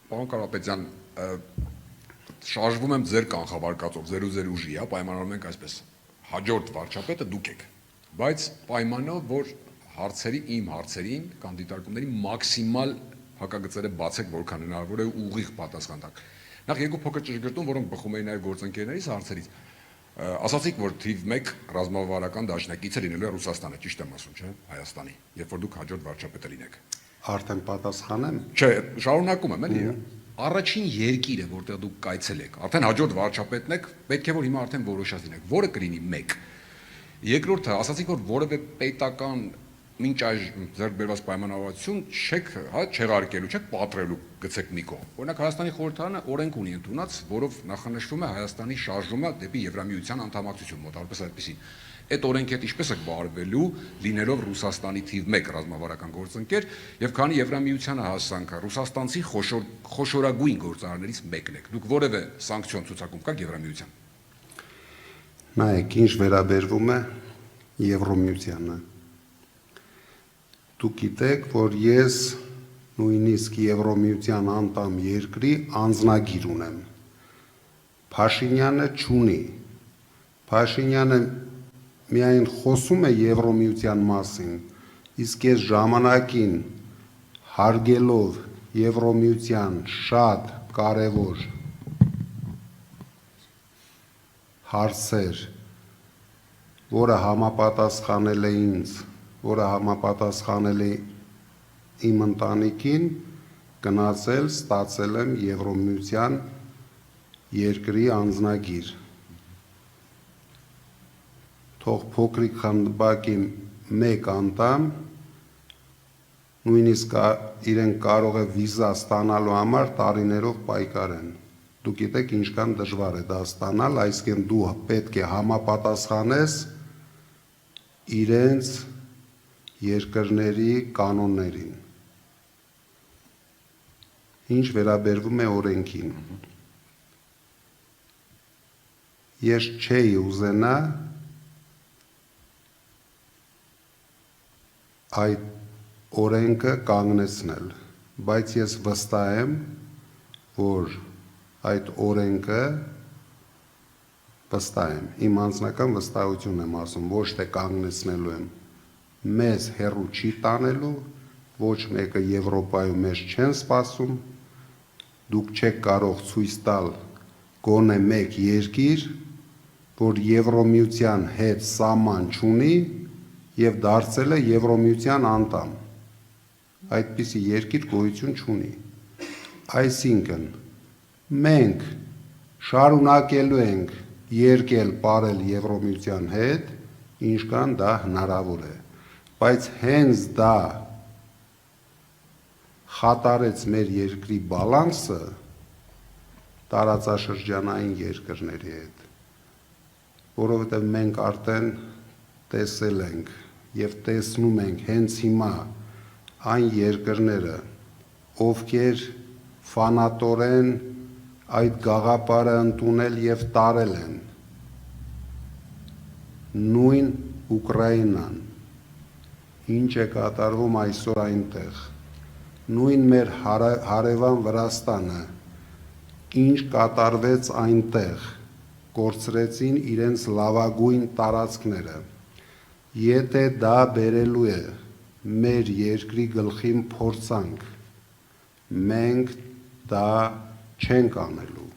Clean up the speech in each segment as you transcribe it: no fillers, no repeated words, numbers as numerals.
Պարոն Կարապետյան, շարժվում եմ ձեր կանխավարկածով, ձեր ուժի, պայմանավորում ենք այսպես, հաջորդ վարչապետը դուք եք, բայց պայմանով, որ իմ հարցերին կամ դիտարկումների մաքսիմալ հակագծերը բացեք, որքան հնարավոր է ուղիղ պատասխան տաք։ Նախ երկու փոքր ճշգրտում, որոնք բխում էին նաև գործընկերներից հարցերից։ Ասացիք, որ թիվ 1 ռազմավարական դաշնակիցը լինելու է Ռուսաստանը, ճիշտ եմ ասում, չէ՞, Հայաստանի, երբ որ դուք հաջորդ վարչապետը լինեք։ Արդեն պատասխանեմ։ Չէ, շարունակում եմ, էլի։ Առաջին երկիրը, որտեղ դուք կայցել եք, արդեն հաջորդ վարչապետն եք, պետք է որ հիմա արդեն որոշած լինեք, որը կլինի 1։ Երկրորդը, ասացիք, որ որևէ պետական մինչ այժմ ձեռք բերված պայմանավորվածություն չեք չեղարկելու, չեք պատրելու գցեք մի կողմ։ Օրինակ Հայաստանի խորհրդարանը օրենք ունի ընդունած, որով նախանշվում է Հայաստանի շարժումը դեպի Եվրամիության անդամակցություն, մոտավորապես այդպեսին։ Այդ օրենքի հետ ինչպես եք վարվելու, լինելով Ռուսաստանի թիվ 1 ռազմավարական գործընկեր, եւ քանի Եվրամիությանը հասանք, ռուսաստանցի խոշորագույն գործարարներից մեկն եք։ Դուք որևէ սանկցիոն ցուցակում կաք Եվրամիության։ Նայեք, ինչ վերաբերվում է Եվրամիությանը։ Դուք գիտեք, որ ես նույնիսկ Եվրամիության անդամ երկրի անձնագիր ունեմ։ Փաշինյանը չունի։ Փաշինյանը միայն խոսում է Եվրամիության մասին, իսկ ես ժամանակին հարգելով Եվրամիության շատ կարևոր հարցեր, որը համապատասխանել է ինձ, որը համապատասխանել է իմ ընտանիքին, գնացել, ստացել եմ Եվրամիության երկրի անձնագիր։ Թող փոքրիկ խմբակի մեկ անդամ նույնիսկ իրեն կարող է վիզա ստանալու համար տարիներով պայքարեն։ Դուք գիտեք ինչքան դժվար է դա ստանալ, այսինքն դու պետք է համապատասխանես իրենց երկրների կանոններին։ Ինչ վերաբերվում է օրենքին։ Ես չէի ուզենա այդ օրենքը կանգնեցնել, բայց ես վստահ եմ, որ այդ օրենքը վստահ եմ, իմ անձնական վստահություն եմ ասում, ոչ թե կանգնեցնելու եմ, մեզ հեռու չի տանելու, ոչ մեկը Եվրոպայում մեզ չեն սպասում, դուք չեք կարող ցույց տալ գոնե մեկ երկիր, որ Եվրամիության հետ սահման չունի եւ դարձել է Եվրամիության անդամ։ Այդպիսի երկիր գոյություն չունի։ Այսինքն մենք շարունակելու ենք երկել ապրել Եվրամիության հետ, ինչքան դա հնարավոր է, բայց հենց դա խաթարեց մեր երկրի բալանսը տարածաշրջանային երկրների հետ, որովհետև մենք արդեն տեսել ենք եւ տեսնում ենք հենց հիմա այն երկրները, ովքեր ֆանատորեն այդ գաղափարը ընդունել եւ տարել են, նույն Ուկրաինան, ինչ է կատարվում այսօր այնտեղ, նույն մեր հարևան Վրաստանը, ինչ կատարվեց այնտեղ, կորցրեցին իրենց լավագույն տարածքները, եթե դա բերելու է մեր երկրի գլխին փորձանք, մենք դա չենք անելու,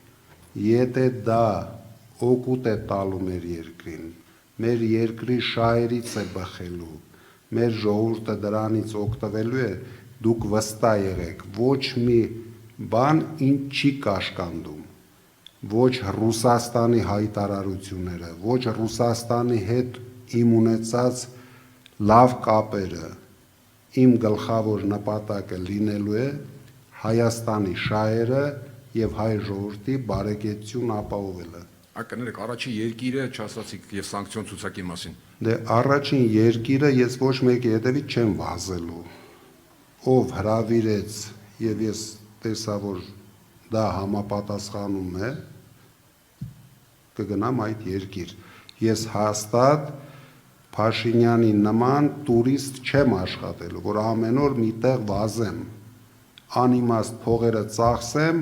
եթե դա օգուտ է տալու մեր երկրին, մեր երկրի շահերից է բխելու, մեր ժողովուրդը դրանից օգտվելու է, դուք վստահ եղեք, ոչ մի բան ինչ չի կաշկանդում, ոչ Ռուսաստանի հայտարարությունները, ոչ Ռուսաստանի հետ իմ ունեցած լավ կապերը, իմ գլխավոր նպատակը լինելու է Հայաստանի շահերը եւ հայ ժողովրդի բարեկեցություն ապահովելը։ Կներեք, առաջին երկիրը չասացիք եւ սանկցիոն ցուցակի մասին։ Դե առաջին երկիրը ես ոչ մեկի հետևից չեմ վազելու, ով հրավիրեց եւ ես տեսա, որ դա համապատասխանում է, կգնամ այդ երկիր։ Ես հաստատ Փաշինյանի նման տուրիստ չեմ աշխատելու, որ ամեն օր միտեղ վազեմ, անիմաստ փողերը ծախսեմ,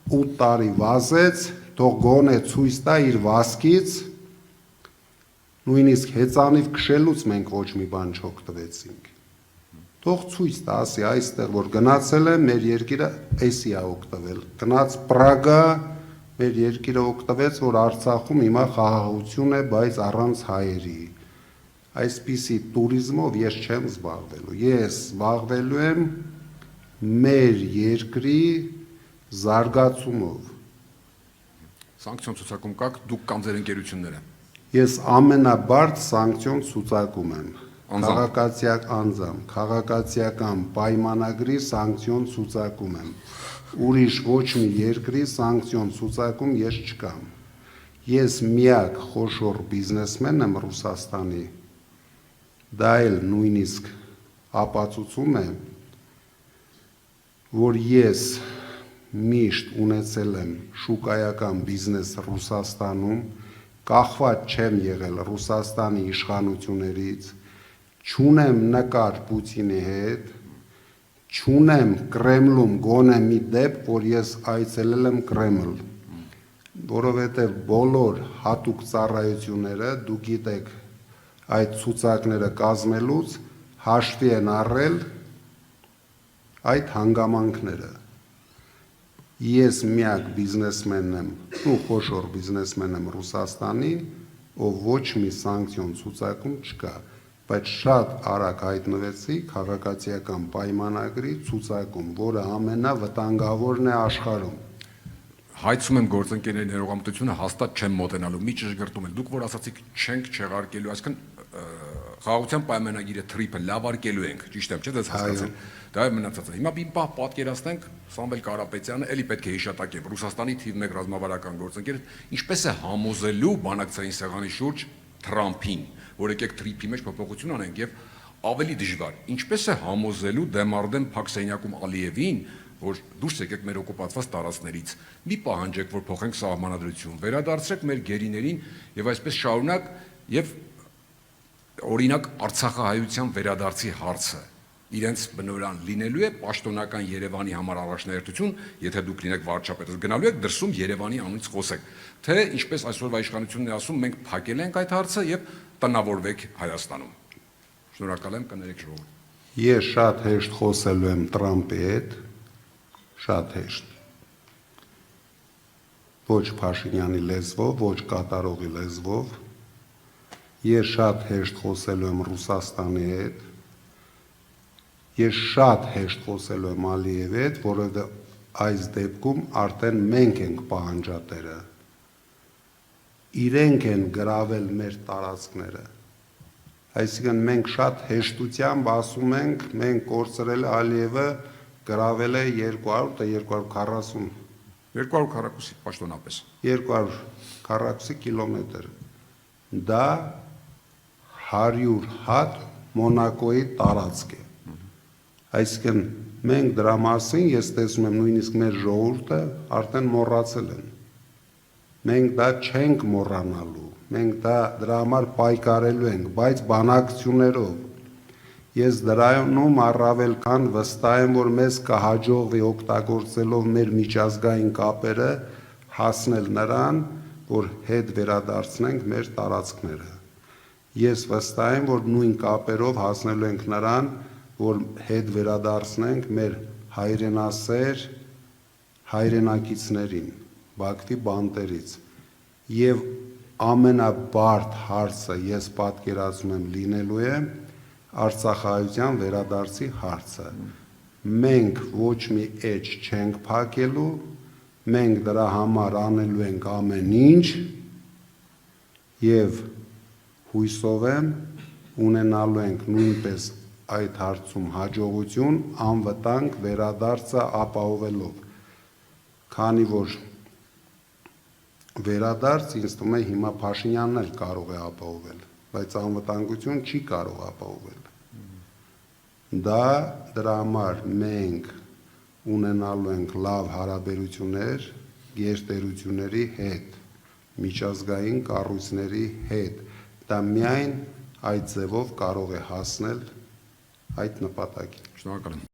8 տարի վազեց, թող գոնե ցույց տա իր վազքից, նույնիսկ հեծանիվ քշելուց մենք ոչ մի բան չօգտվեցինք։ Թող ցույց տա, ասի այստեղ որ գնացել է, մեր երկիրը էսի է օգտվել։ Գնաց Պրագա, մեր երկիրը օգտվեց, որ Արցախում հիմա խաղաղություն է, բայց առանց հայերի։ Այսպիսի տուրիզմով ես չեմ զբաղվելու, ես զբաղվելու եմ մեր երկրի զարգացումով։ Սանկցիոն ցուցակում կաք դուք կամ ձեր ընկերությունները։ Ես ամենաբարդ սանկցիոն ցուցակում եմ։ Անձամբ։ Քաղաքացիական պայմանագրի սանկցիոն ցուցակում եմ։ Ուրիշ ոչ մի երկրի սանկցիոն ցուցակում ես չկամ։ Ես միակ խոշոր բիզնեսմենն եմ Ռուսաստանի։ Դա էլ նույնիսկ ապացուցում է, որ ես միշտ ունեցել եմ շուկայական բիզնես Ռուսաստանում, կախված չեմ եղել Ռուսաստանի իշխանություններից, չունեմ նկար Պուտինի հետ, չունեմ Կրեմլում գոնե մի դեպք, որ ես այցելել եմ Կրեմլ, որովհետև բոլոր հատուկ ծառայությունները, դուք գիտեք, այդ ցուցակները կազմելուց հաշվի են առել այդ հանգամանքները։ Ես միակ բիզնեսմենն եմ, ու խոշոր բիզնեսմեն եմ Ռուսաստանի, ով ոչ մի սանկցիոն ցուցակում չկա, բայց շատ արագ հայտնվեցի քաղաքացիական պայմանագրի ցուցակում, որը ամենավտանգավորն է աշխարհում։ Հայցում եմ գործընկերների ներողամտությունը հաստատ չեմ մոտենալու։ Մի ճշգրտում եմ, դուք որ ասացիք չենք չեղարկելու, այսինքն խաղաղության պայմանագիրը թրիփը լավարկելու ենք, ճիշտ եմ, չէ՞, դες հասկացել։ Դա է մնացածը։ Հիմա մի պահ պատկերացնենք Սամվել Կարապետյանը, էլի պետք է հիշատակեմ, Ռուսաստանի թիվ 1 ռազմավարական գործընկեր, ինչպես է համոզելու բանակցային սեղանի շուրջ Թրամփին, որ եկեք թրիփի մեջ փոփոխություն անենք եւ ավելի դժվար, ինչպես է համոզելու դեմարդեն Փաքսենյակում Ալիևին, որ դուրս եկեք մեր օկուպացված տարածքներից, մի պահանջեք, որ փոխենք սահմանադրություն, վերադարձրեք մեր գերիներին եւ այսպես շարունակ եւ օրինակ Արցախահայության վերադարձի հարցը իրենց բնորան լինելու է պաշտոնական Երևանի համար առաջնահերթություն, եթե դուք լինեք վարչապետը, գնալու եք դրսում Երևանի անունից խոսեք, թե ինչպես այսօրվա իշխանությունն է ասում, մենք փակել ենք այդ հարցը եւ տնավորվեք Հայաստանում։ Շնորհակալ եմ, կներեք ժողովուրդ։ Ես շատ հեշտ խոսելու եմ Տրամպի հետ, շատ հեշտ։ Ոչ Փաշինյանի լեզվով, ոչ կատարողի լեզվով։ Ես շատ հեշտ խոսելու եմ Ռուսաստանի հետ։ Ես շատ հեշտ խոսելու եմ Ալիևի հետ, որովհետև այս դեպքում արդեն մենք ենք պահանջատերը։ Իրենք են գրավել մեր տարածքները։ Այսինքն մենք շատ հեշտությամբ ասում ենք, մենք կորցրել է Ալիևը, գրավել է 200 թե 240 200 քառակուսի պաշտոնապես 200 քառակուսի կիլոմետր։ Դա 100 հատ Մոնակոյի տարածք է։ Այսինքն մենք դրա մասին ես տեսնում եմ նույնիսկ մեր ժողովուրդը արդեն մոռացել են։ Մենք դա չենք մոռանալու, մենք դրա համար պայքարելու ենք, բայց բանակցություններով։ Ես դրանում առավել քան վստահ եմ, որ մեզ կհաջողվի օգտագործելով մեր միջազգային կապերը հասնել նրան, որ հետ վերադարձնենք մեր տարածքները։ Ես վստահ եմ, որ նույն կապերով հասնելու ենք նրան, որ հետ վերադարձնենք մեր հայրենասեր հայրենակիցներին, Բաքվի բանտերից։ Եվ ամենաբարդ հարցը ես պատկերացնում եմ լինելու է Արցախահայության վերադարձի հարցը։ Մենք ոչ մի էջ չենք փակելու, մենք դրա համար անելու ենք ամեն ինչ եւ հույսով եմ ունենալու ենք նույնպես այդ հարցում հաջողություն անվտանգ վերադարձը ապահովելով, քանի որ վերադարձ ինձ թվում է հիմա Փաշինյանն էլ կարող է ապահովել, բայց անվտանգություն չի կարող ապահովել։ Դրա համար մենք ունենալու ենք լավ հարաբերություններ գերտերությունների հետ, միջազգային կառույցների հետ։ Դա միայն այդ ձևով կարող է հասնել այդ նպատակին։ Շնորհակալ եմ։